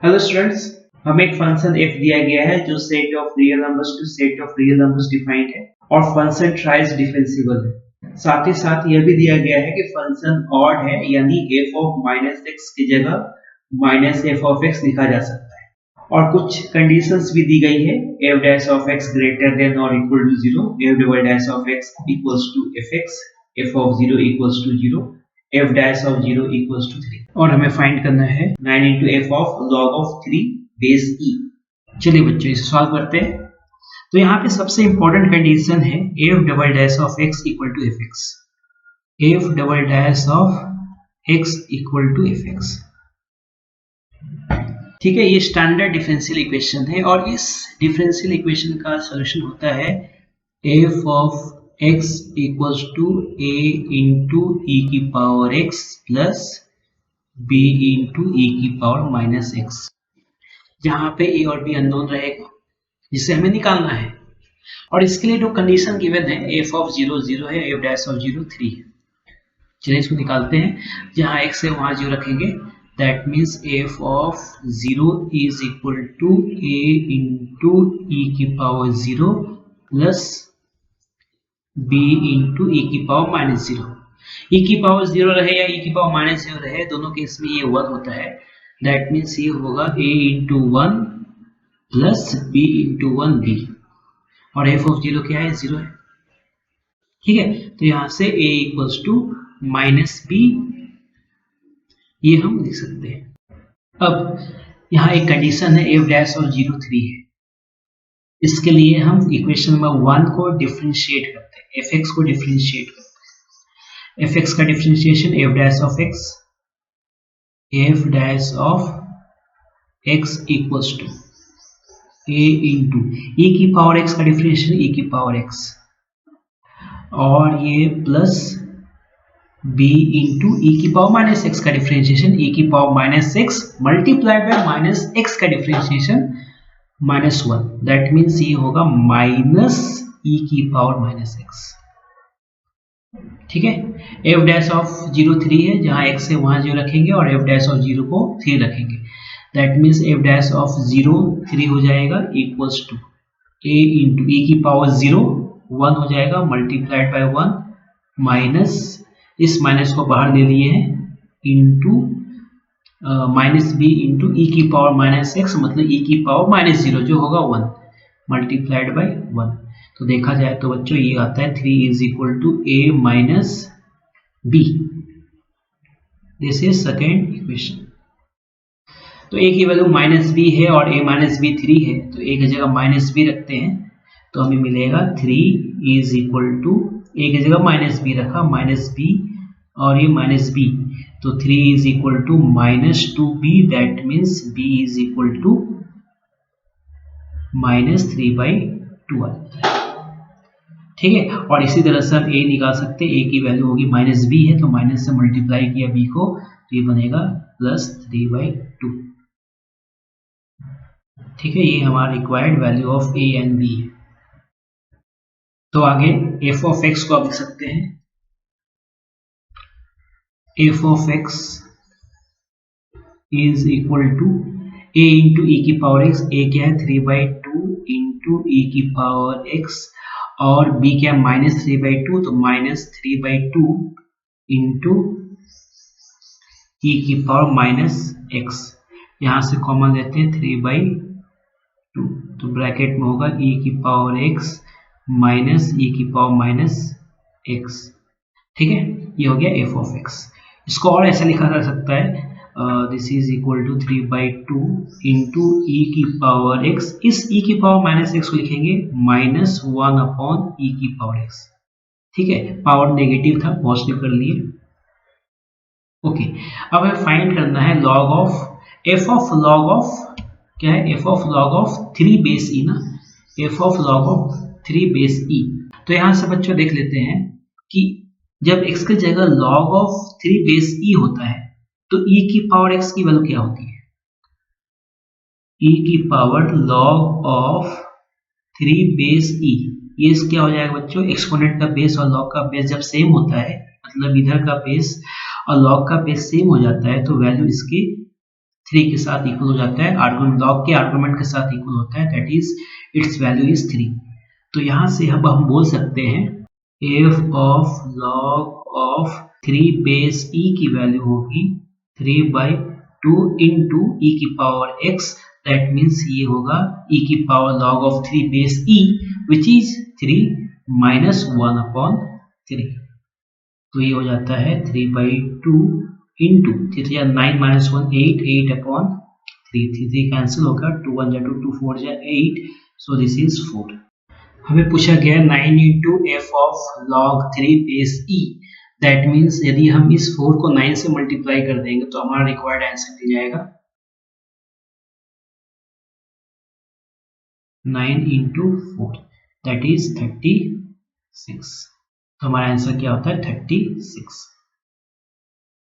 Hello students, हमें एक function f दिया गया है जो set of real numbers to set of real numbers defined है और फंक्शन ट्राइस डिफरेंशिएबल है। साथ ही साथ यह भी दिया गया है कि फंक्शन ऑड है, यानी f ऑफ -x की जगह -f ऑफ x लिखा जा सकता है। और कुछ कंडीशंस भी दी गई है, f dash of x greater than और equal to 0, f double dash of x equals to fx, f of 0 equals to 0, f dash of 0 equals to 3। और हमें फाइंड करना है 9 into f of log of 3 base e। चलिए बच्चों इसे solve करते हैं। तो यहाँ पे सबसे इंपॉर्टेंट कंडीशन है f double dash of x equal to fx, f double dash of x equal to fx। ठीक है, ये स्टैंडर्ड डिफरेंशियल इक्वेशन है और इस डिफरेंशियल इक्वेशन का सॉल्यूशन होता है f of x equals to a into e की power x plus b into e की पावर माइनस x, जहां पे a और b अननोन रहेगा जिसे हमें निकालना है। और इसके लिए जो कंडीशन गिवन है f ऑफ 0 0 है, f डैश ऑफ 0 3 है। चलिए इसको निकालते हैं, जहां x है वहां 0 रखेंगे। That means f of 0 is equal to a into e की power 0 plus b into e की पावर माइनस 0। e की पावर 0 रहे या e की पावर माइनस 0 रहे, दोनों केस में ये 1 होता है। दैट मीन्स ये होगा a into 1 plus b into 1 b, और f ऑफ 0 क्या है? 0 है। ठीक है, तो यहां से a equals to minus b, ये हम लिख सकते हैं। अब यहाँ एक कंडीशन है f डैश और 0 3 है। इसके लिए हम इक्वेशन नंबर 1 को डिफरेंशिएट करते हैं, fx को डिफरेंशिएट करते हैं। fx का differentiation f dash of x, f dash of x equals to a into e की पावर x का डिफरेंशिएशन e की पावर x, और ये प्लस b इंटू e की पावर माइनस x का डिफरेंशिएशन e की power minus x multiplied by minus x का differentiation minus 1। That means ये होगा माइनस e की पावर माइनस x। ठीक है, f डैश ऑफ 0 3 है, जहां x है वहां 0 रखेंगे और f डैश ऑफ 0 को 3 रखेंगे। That means f dash of 0 3 हो जाएगा equals to a into e की पावर 0 1 हो जाएगा मल्टीप्लाइड बाय 1 माइनस, इस माइनस को बाहर ले लिए हैं, into minus b into e की पावर माइनस x, मतलब e की पावर माइनस 0 जो होगा 1 मल्टीप्लाइड बाय 1। तो देखा जाए तो बच्चों ये आता है 3 is equal to a minus b। This is second equation. तो a की वैल्यू माइनस b है और a माइनस b 3 है, तो a की जगह माइनस b रखते हैं तो हमें मिलेगा 3 इज इक्वल टू, a की जगह माइनस b रखा, माइनस b और ये माइनस b, तो 3 is equal to minus 2b। That means b is equal to minus 3/12। ठीक है, और इसी तरह से हम a निकाल सकते हैं। a की वैल्यू होगी माइनस b है, तो माइनस से मल्टीप्लाई किया b को, तो ये बनेगा प्लस 3/2। ठीक है, ये हमारा required value of a and b है। तो आगे f ऑफ x को आप लिख सकते हैं, f of x is equal to a into e की पावर x, a क्या है 3/2 इंटू e की पावर x, और b क्या है माइनस 3/2, तो माइनस 3/2 इंटू e की पावर माइनस x। यहां से कॉमन लेते हैं 3/2, तो ब्रैकेट में होगा e की पावर x माइनस e की पावर माइनस x। ठीक है, ये हो गया f ऑफ x। इसको और ऐसा लिखा जा सकता है, this is equal to 3/2 into e की पावर x, इस e की पावर माइनस x को लिखेंगे माइनस 1 अपॉन e की पावर x। ठीक है, पावर नेगेटिव था, पॉजिटिव कर लिए। ओके, अब हमें फाइंड करना है log of f of log of, क्या है f of log of 3 base e ना, f of log of 3 base e। तो यहां से बच्चों देख लेते हैं कि जब x की जगह log ऑफ 3 बेस e होता है तो e की पावर x की वैल्यू क्या होती है? e की power log of 3 base e, ये क्या हो जाएगा बच्चों? एक्सपोनेंट का बेस और log का बेस जब सेम होता है, मतलब इधर का बेस और log का बेस सेम हो जाता है, तो वैल्यू इसकी 3 के साथ इक्वल हो जाता है, आर्गुमेंट लॉग के आर्गुमेंट के साथ इक्वल होता है, that is it's value is 3। तो यहाँ से अब हम बोल सकते हैं f of log of 3 base e की वैल्यू होगी 3/2 इंटू e की पावर x, दैट मीन्स ये होगा e की power log of 3 base e which is 3 minus 1/3। तो ये हो जाता है 3/2 इंटू 9 माइनस 1 8 8/3, 3 कैंसिल होगा, 2 1 2 2 4 8, सो दिस इज 4। हमें पूछा गया 9 into F of log 3 base E, that means यदि हम इस 4 को 9 से मल्टीप्लाई कर देंगे तो हमारा रिक्वायर्ड आंसर मिल जाएगा 9 इंटू 4, दैट इज 36। तो हमारा आंसर क्या होता है 36।